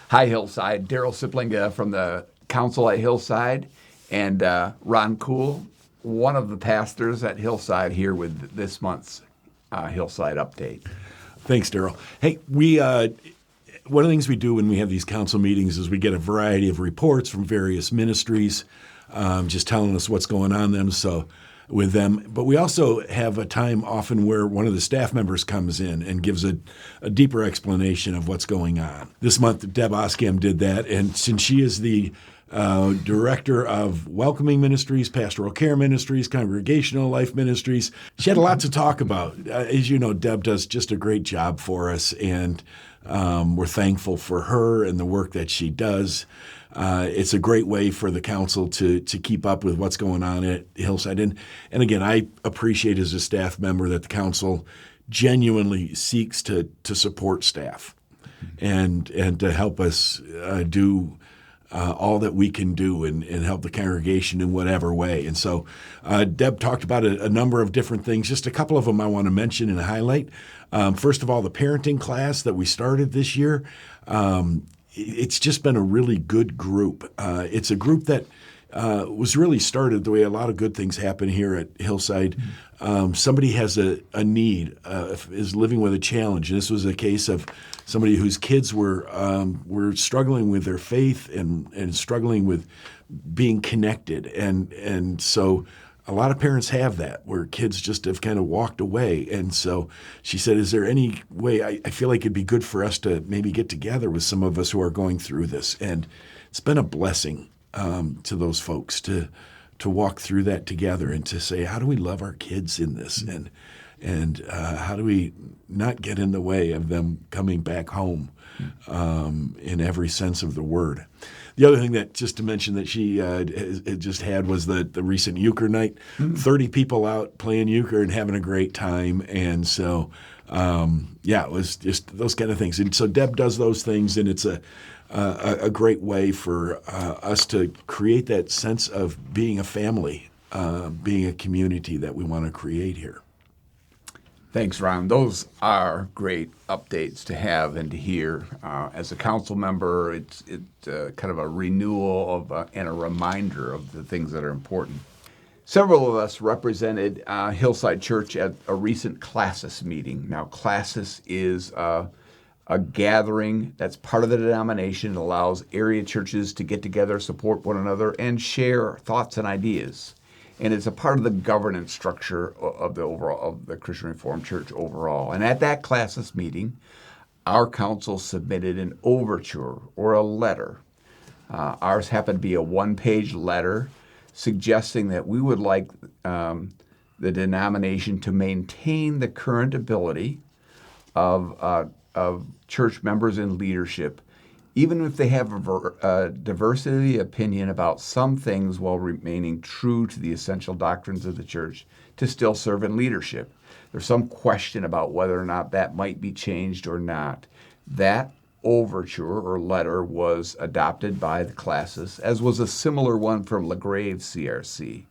Hi, Hillside. Daryl Sieplinga from the council at Hillside, and Ron Kool, one of the pastors at Hillside, here with this month's Hillside update. Thanks, Daryl. Hey, one of the things we do when we have these council meetings is we get a variety of reports from various ministries, just telling us what's going on with them. But we also have a time often where one of the staff members comes in and gives a deeper explanation of what's going on. This month, Deb Oskam did that, and since she is the director of welcoming ministries, pastoral care ministries, congregational life ministries, she had a lot to talk about. As you know, Deb does just a great job for us, and we're thankful for her and the work that she does. It's a great way for the council to keep up with what's going on at Hillside. And again, I appreciate as a staff member that the council genuinely seeks to support staff and to help us do all that we can do and help the congregation in whatever way. And so Deb talked about a number of different things. Just a couple of them I want to mention and highlight. First of all, the parenting class that we started this year. It's just been a really good group. It's a group that was really started the way a lot of good things happen here at Hillside. Somebody has a need, is living with a challenge. And this was a case of somebody whose kids were struggling with their faith and struggling with being connected. And so a lot of parents have that, where kids just have kind of walked away. And so she said, is there any way, I feel like it'd be good for us to maybe get together with some of us who are going through this. And it's been a blessing to those folks to walk through that together and to say, how do we love our kids in this? And how do we not get in the way of them coming back home in every sense of the word? The other thing that, just to mention, that she just had was the recent euchre night. 30 people out playing euchre and having a great time. And so, it was just those kind of things. And so Deb does those things, and it's a great way for us to create that sense of being a family, being a community that we want to create here. Thanks, Ron. Those are great updates to have and to hear. As a council member, it's kind of a renewal and a reminder of the things that are important. Several of us represented Hillside Church at a recent Classis meeting. Now, Classis is a gathering that's part of the denomination. It allows area churches to get together, support one another, and share thoughts and ideas. And it's a part of the governance structure of the Christian Reformed Church overall. And at that Classis meeting, our council submitted an overture or a letter. Ours happened to be a one-page letter suggesting that we would like the denomination to maintain the current ability of church members and leadership, even if they have a diversity of opinion about some things while remaining true to the essential doctrines of the church, to still serve in leadership. There's some question about whether or not that might be changed or not. That overture or letter was adopted by the Classis, as was a similar one from LaGrave CRC.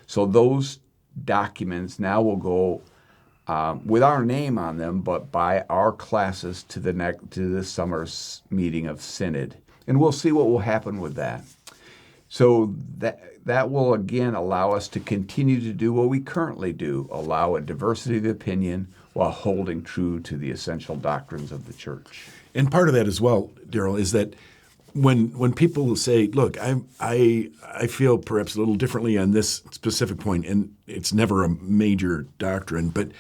So those documents now will go with our name on them, but by our Classis to this summer's meeting of Synod. And we'll see what will happen with that. So that will, again, allow us to continue to do what we currently do, allow a diversity of opinion while holding true to the essential doctrines of the church. And part of that as well, Daryl, is that when people say, look, I feel perhaps a little differently on this specific point, and it's never a major doctrine, but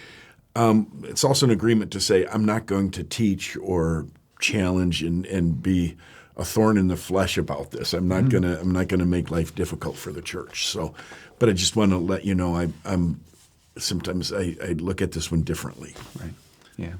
it's also an agreement to say, I'm not going to teach or challenge and be a thorn in the flesh about this. I'm not gonna make life difficult for the church. So, but I just want to let you know, sometimes I look at this one differently. Right. Yeah.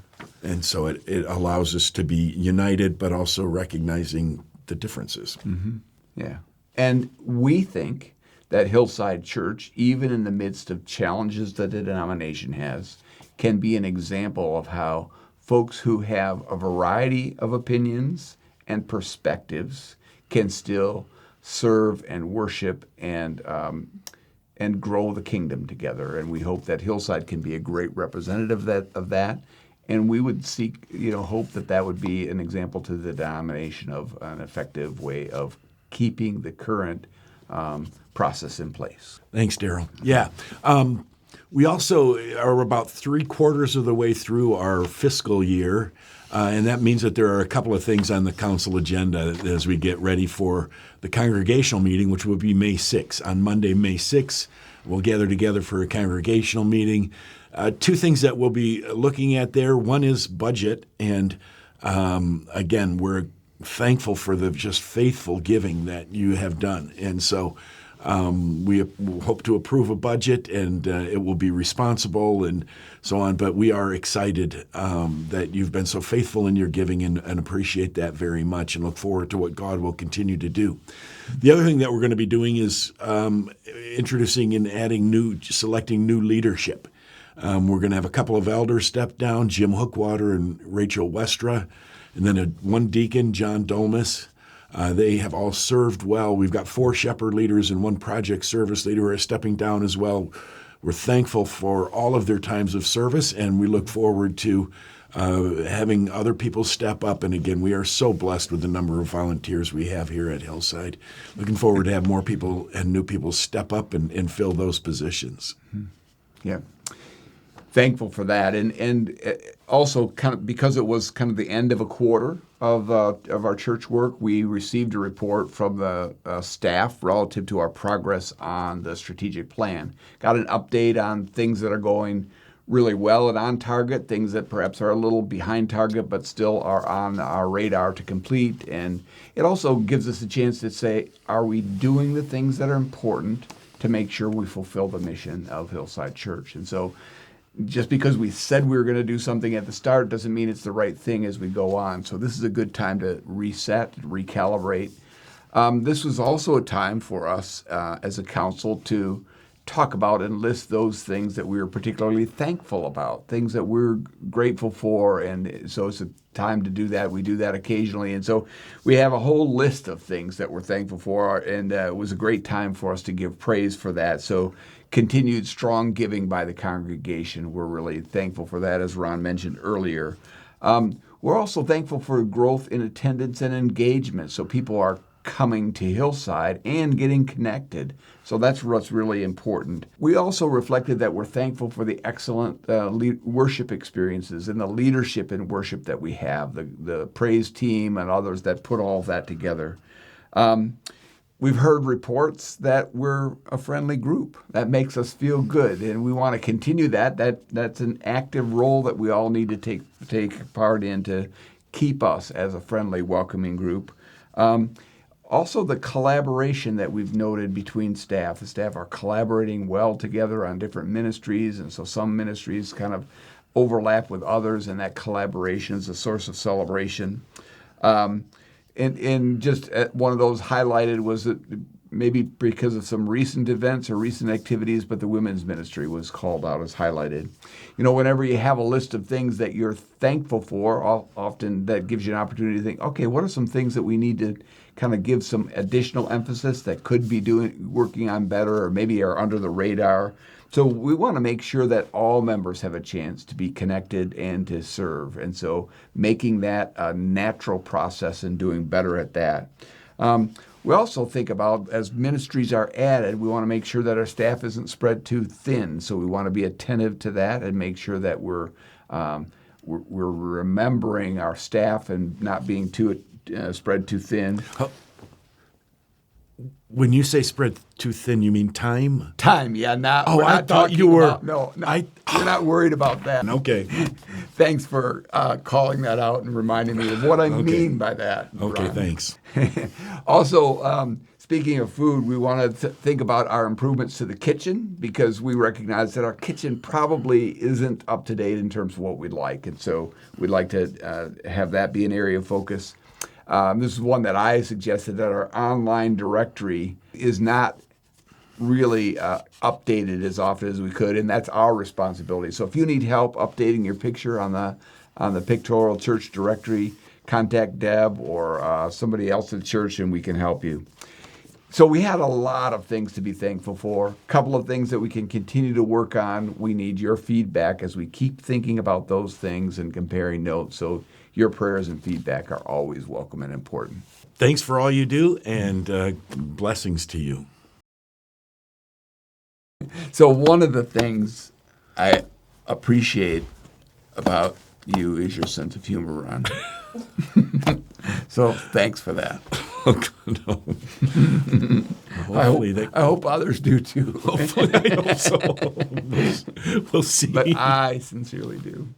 And so it allows us to be united, but also recognizing the differences. Mm-hmm. Yeah. And we think that Hillside Church, even in the midst of challenges that the denomination has, can be an example of how folks who have a variety of opinions and perspectives can still serve and worship and grow the kingdom together. And we hope that Hillside can be a great representative of that And we would seek, hope that would be an example to the denomination of an effective way of keeping the current process in place. Thanks, Daryl. Yeah. We also are about 3/4 of the way through our fiscal year, and that means that there are a couple of things on the council agenda as we get ready for the congregational meeting, which will be May 6th. On Monday, May 6th, we'll gather together for a congregational meeting. Two things that we'll be looking at there. One is budget, and again, we're thankful for the just faithful giving that you have done. And so we hope to approve a budget, and it will be responsible and so on. But we are excited that you've been so faithful in your giving and appreciate that very much and look forward to what God will continue to do. The other thing that we're going to be doing is introducing and selecting new leadership. We're going to have a couple of elders step down, Jim Hookwater and Rachel Westra, and then one deacon, John Dolmas. They have all served well. We've got 4 shepherd leaders and 1 project service leader who are stepping down as well. We're thankful for all of their times of service, and we look forward to having other people step up. And again, we are so blessed with the number of volunteers we have here at Hillside. Looking forward to have more people and new people step up and fill those positions. Yeah. Thankful for that, and also kind of because it was kind of the end of a quarter of our church work, we received a report from the staff relative to our progress on the strategic plan. Got an update on things that are going really well and on target, things that perhaps are a little behind target but still are on our radar to complete. And it also gives us a chance to say, are we doing the things that are important to make sure we fulfill the mission of Hillside Church? And so just because we said we were going to do something at the start doesn't mean it's the right thing as we go on. So this is a good time to reset, recalibrate. This was also a time for us as a council to talk about and list those things that we were particularly thankful about, things that we're grateful for. And so it's a time to do that. We do that occasionally. And so we have a whole list of things that we're thankful for. And it was a great time for us to give praise for that. So continued strong giving by the congregation. We're really thankful for that, as Ron mentioned earlier. We're also thankful for growth in attendance and engagement. So people are coming to Hillside and getting connected. So that's what's really important. We also reflected that we're thankful for the excellent worship experiences and the leadership in worship that we have, the praise team and others that put all of that together. We've heard reports that we're a friendly group. That makes us feel good, and we want to continue that. That's an active role that we all need to take part in to keep us as a friendly, welcoming group. Also, the collaboration that we've noted between staff. The staff are collaborating well together on different ministries, and so some ministries kind of overlap with others, and that collaboration is a source of celebration. And just one of those highlighted was that maybe because of some recent events or recent activities, but the women's ministry was called out as highlighted. Whenever you have a list of things that you're thankful for, often that gives you an opportunity to think, okay, what are some things that we need to kind of give some additional emphasis that could be working on better or maybe are under the radar? So we want to make sure that all members have a chance to be connected and to serve. And so making that a natural process and doing better at that. We also think about, as ministries are added, we want to make sure that our staff isn't spread too thin. So we want to be attentive to that and make sure that we're remembering our staff and not being too spread too thin. When you say spread too thin, you mean time? Time, yeah. I thought you were. No, you're not worried about that. Okay. Thanks for calling that out and reminding me of what I mean by that. Okay, Ron. thanks. Also, speaking of food, we want to think about our improvements to the kitchen because we recognize that our kitchen probably isn't up to date in terms of what we'd like. And so we'd like to have that be an area of focus. This is one that I suggested, that our online directory is not really updated as often as we could, and that's our responsibility. So if you need help updating your picture on the pictorial church directory, contact Deb or somebody else at the church, and we can help you. So we had a lot of things to be thankful for. A couple of things that we can continue to work on. We need your feedback as we keep thinking about those things and comparing notes. So your prayers and feedback are always welcome and important. Thanks for all you do, and blessings to you. So one of the things I appreciate about you is your sense of humor, Ron. So thanks for that. No. I hope others do too. Hopefully, I hope so. We'll see. But I sincerely do.